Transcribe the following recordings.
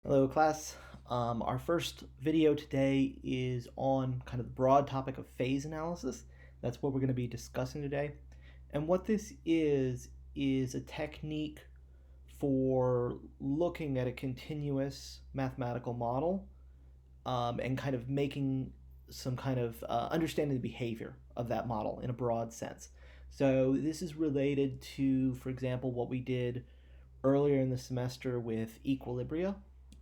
Hello class. Our first video today is on kind of the broad topic of phase analysis. That's what we're going to be discussing today. And what this is a technique for looking at a continuous mathematical model and kind of making some kind of understanding the behavior of that model in a broad sense. So this is related to, for example, what we did earlier in the semester with equilibria,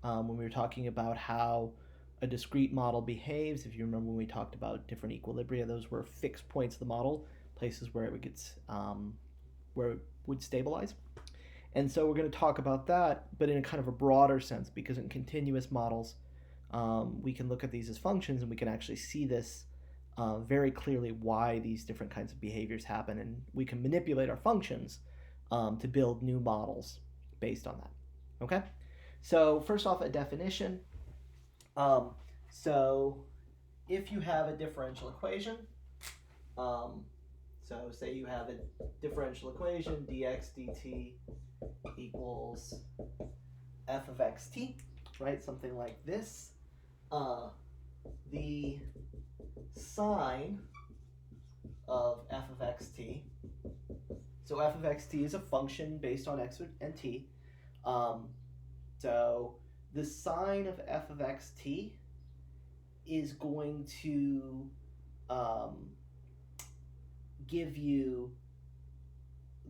when we were talking about how a discrete model behaves. If you remember when we talked about different equilibria, those were fixed points of the model, places where it would get where it would stabilize. And so we're going to talk about that, but in a kind of a broader sense, because in continuous models, we can look at these as functions, and we can actually see this very clearly why these different kinds of behaviors happen, and we can manipulate our functions to build new models based on that. Okay, so first off, a definition. So if you have a differential equation, so say you have a differential equation, dx dt equals f of xt, right? Something like this. The sine of f of xt, so f of xt is a function based on x and t. So the sine of f of xt is going to give you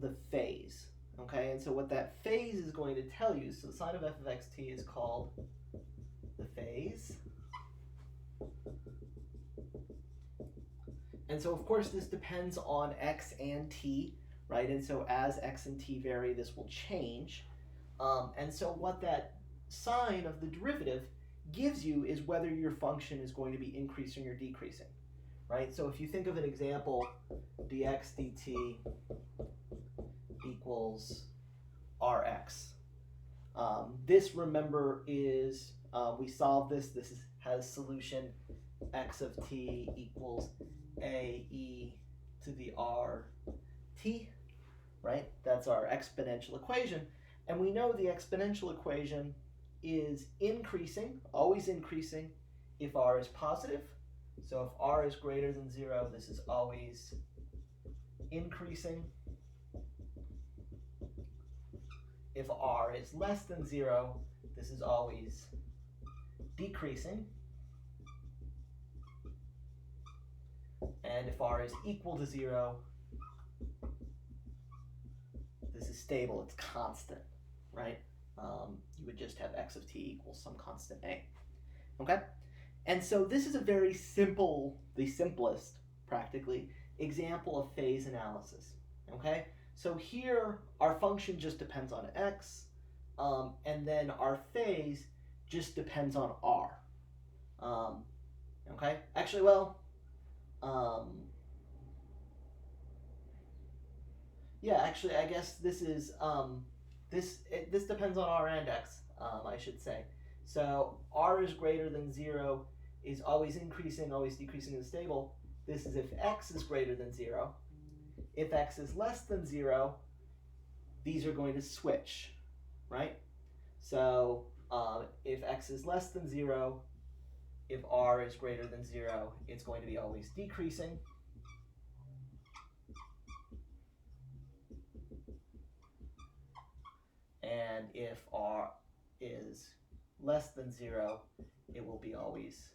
the phase, okay? And so what that phase is going to tell you, so the sine of f of xt is called the phase. And so of course this depends on x and t, right? And so as x and t vary, this will change. And so what that sine of the derivative gives you is whether your function is going to be increasing or decreasing, right? So if you think of an example, dx dt equals rx. This, remember, is, we solve this. This has solution x of t equals a e to the rt, right? That's our exponential equation. And we know the exponential equation is increasing, always increasing, if r is positive. So if r is greater than 0, this is always increasing. If r is less than 0, this is always decreasing. And if r is equal to 0, this is stable, it's constant, right? You would just have x of t equals some constant a. Okay? And so this is a very simple, the simplest, practically, example of phase analysis. Okay? So here, our function just depends on x, and then our phase just depends on r. Okay? Actually, well, yeah, actually, I guess this is, this depends on r and x, I should say. So r is greater than 0 is always increasing, always decreasing, and stable. This is if x is greater than 0. If x is less than 0, these are going to switch, right? So if x is less than 0, if r is greater than 0, it's going to be always decreasing. And if r is less than 0, it will be always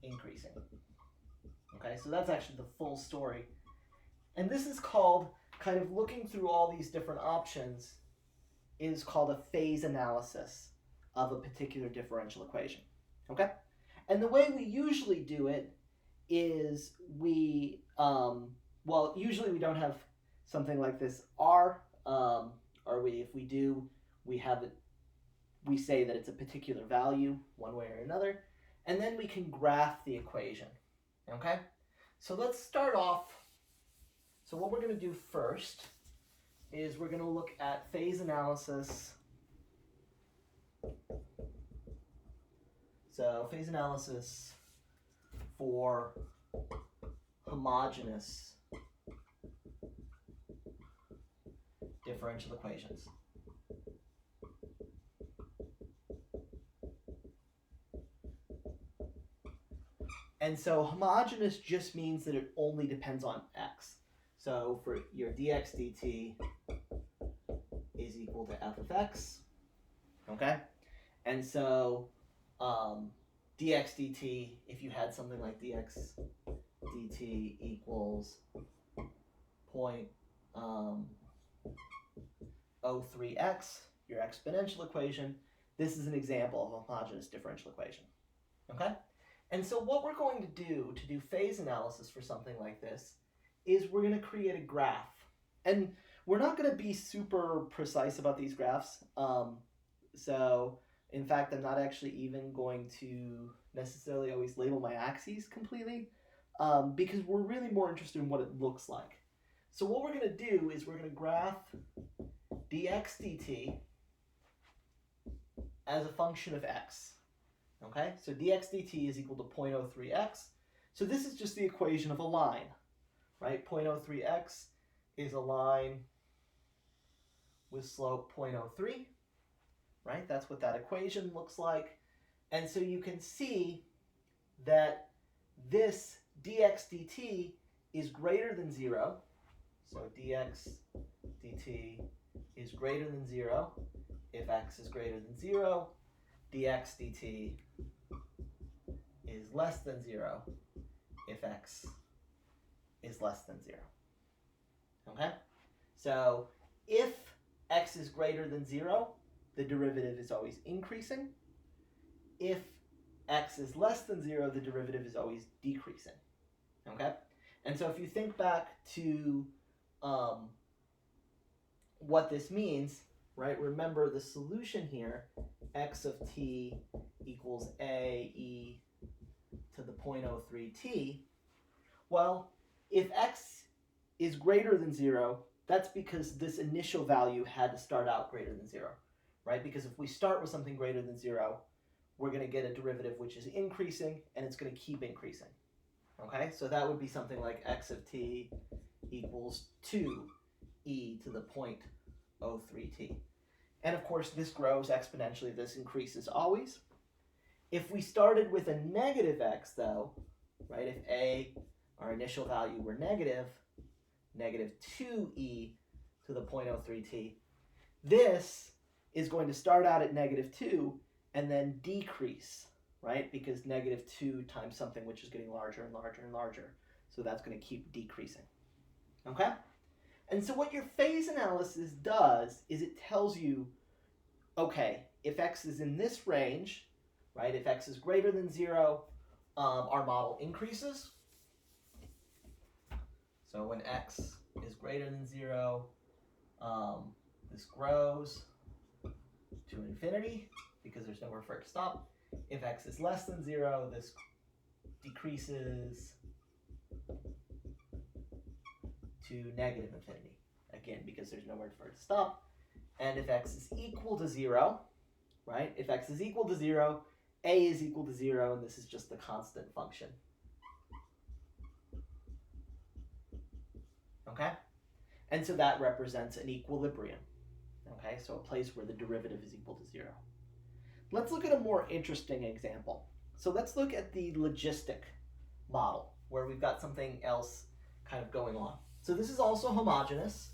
increasing. Okay, so that's actually the full story. And this is called, kind of looking through all these different options, is called a phase analysis of a particular differential equation. Okay? And the way we usually do it is we, well, usually we don't have something like this r, or if we do, we have it, we say that it's a particular value one way or another, and then we can graph the equation. Okay? So let's start off. So what we're going to do first is we're going to look at phase analysis. So phase analysis for homogeneous differential equations. And so homogeneous just means that it only depends on x. So for your dx dt is equal to f of x, okay? And so dx dt, if you had something like dx dt equals 0.03x, your exponential equation, this is an example of a homogeneous differential equation, okay? And so what we're going to do phase analysis for something like this is we're going to create a graph. And we're not going to be super precise about these graphs. So in fact, I'm not actually even going to necessarily always label my axes completely because we're really more interested in what it looks like. So what we're going to do is we're going to graph dx dt as a function of x. Okay, so dx dt is equal to 0.03x. So this is just the equation of a line, right? 0.03x is a line with slope 0.03, right? That's what that equation looks like. And so you can see that this dx dt is greater than 0. So dx dt is greater than 0 if x is greater than 0. Dx dt is less than 0 if x is less than 0. Okay? So if x is greater than 0, the derivative is always increasing. If x is less than 0, the derivative is always decreasing. Okay? And so if you think back to what this means, right? Remember the solution here, x of t equals a e to the 0.03t. Well, if x is greater than 0, that's because this initial value had to start out greater than 0, right? Because if we start with something greater than 0, we're going to get a derivative which is increasing, and it's going to keep increasing. Okay, so that would be something like x of t equals 2e to the 0.03t. And of course, this grows exponentially. This increases always. If we started with a negative x, though, right, if a, our initial value, were negative 2e to the 0.03t, this is going to start out at negative 2 and then decrease, right, because negative 2 times something which is getting larger and larger and larger. So that's going to keep decreasing. Okay? And so what your phase analysis does is it tells you, okay, if x is in this range, right, if x is greater than 0, our model increases. So when x is greater than 0, this grows to infinity because there's nowhere for it to stop. If x is less than 0, this decreases to negative infinity, again, because there's nowhere for it to stop. And if x is equal to 0, right, if x is equal to 0, a is equal to 0, and this is just the constant function. Okay? And so that represents an equilibrium. Okay, so a place where the derivative is equal to 0. Let's look at a more interesting example. So let's look at the logistic model, where we've got something else kind of going on. So this is also homogeneous.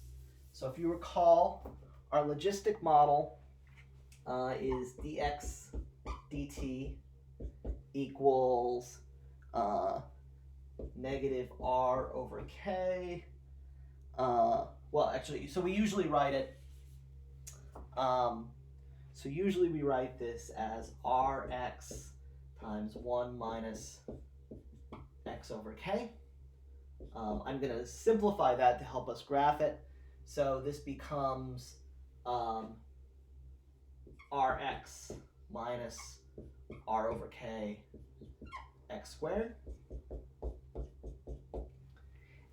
So if you recall, our logistic model is dx dt equals negative r over k. Well, actually, so we usually write it, so usually we write this as rx times 1 minus x over k. I'm going to simplify that to help us graph it. So this becomes rx minus r over k x squared.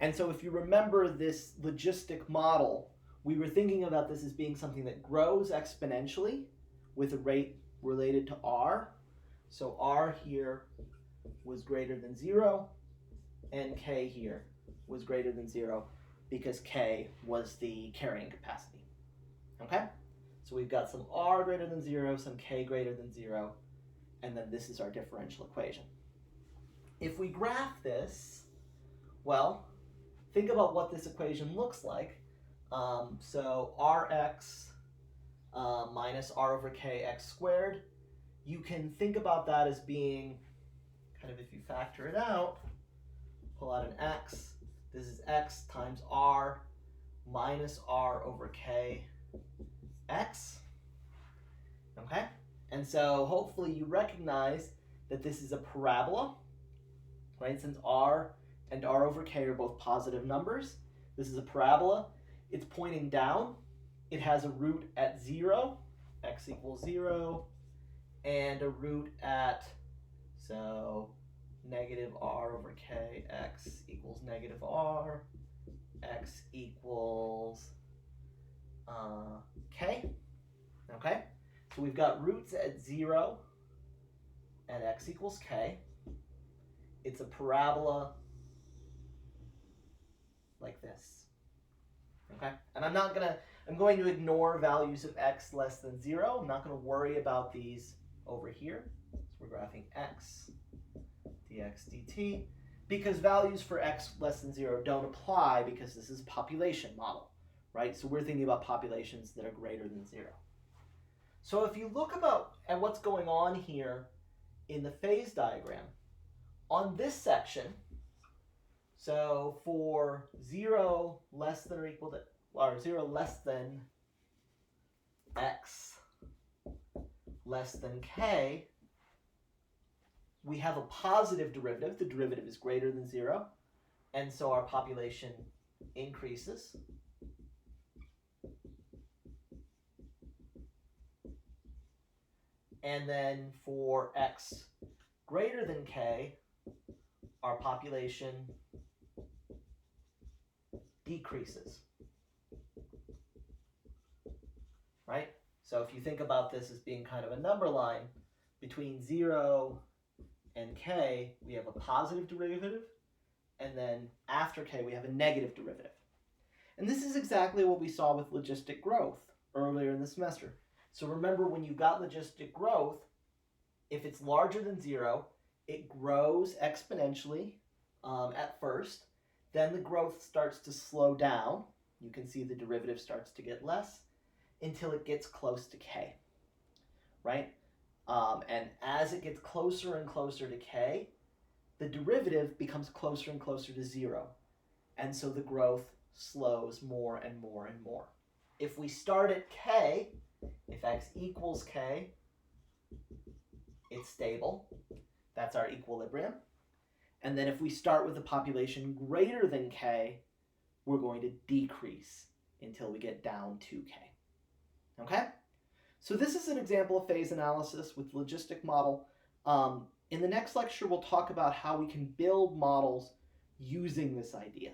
And so if you remember this logistic model, we were thinking about this as being something that grows exponentially with a rate related to r. So r here was greater than 0, and k here was greater than 0 because k was the carrying capacity. Okay? So we've got some r greater than 0, some k greater than 0, and then this is our differential equation. if we graph this, well, think about what this equation looks like. So Rx minus R over kx squared, you can think about that as being, kind of if you factor it out, pull out an x, this is x times R minus R over kx, okay? And so hopefully you recognize that this is a parabola, right? Since R and R over k are both positive numbers, this is a parabola. It's pointing down. It has a root at 0, x equals 0, and a root at, so negative R over k, x equals negative R, x equals k, okay? So we've got roots at 0 and x equals k. It's a parabola like this, okay? And I'm going to ignore values of x less than 0. I'm not going to worry about these over here. So we're graphing x, dx, dt, because values for x less than 0 don't apply because this is a population model, right? So we're thinking about populations that are greater than 0. So if you look at what's going on here in the phase diagram, on this section, so for 0 less than or equal to, or 0 less than x less than k, we have a positive derivative. The derivative is greater than 0, and so our population increases. And then for x greater than k, our population decreases, right? So if you think about this as being kind of a number line, between 0 and k, we have a positive derivative, and then after k, we have a negative derivative. And this is exactly what we saw with logistic growth earlier in the semester. So remember, when you got logistic growth, if it's larger than 0, it grows exponentially at first. Then the growth starts to slow down. You can see the derivative starts to get less until it gets close to k, right? And as it gets closer and closer to k, the derivative becomes closer and closer to 0. And so the growth slows more and more and more. If we start at k, if x equals k, it's stable. That's our equilibrium. And then if we start with a population greater than k, we're going to decrease until we get down to k. Okay? So this is an example of phase analysis with logistic model. In the next lecture, we'll talk about how we can build models using this idea.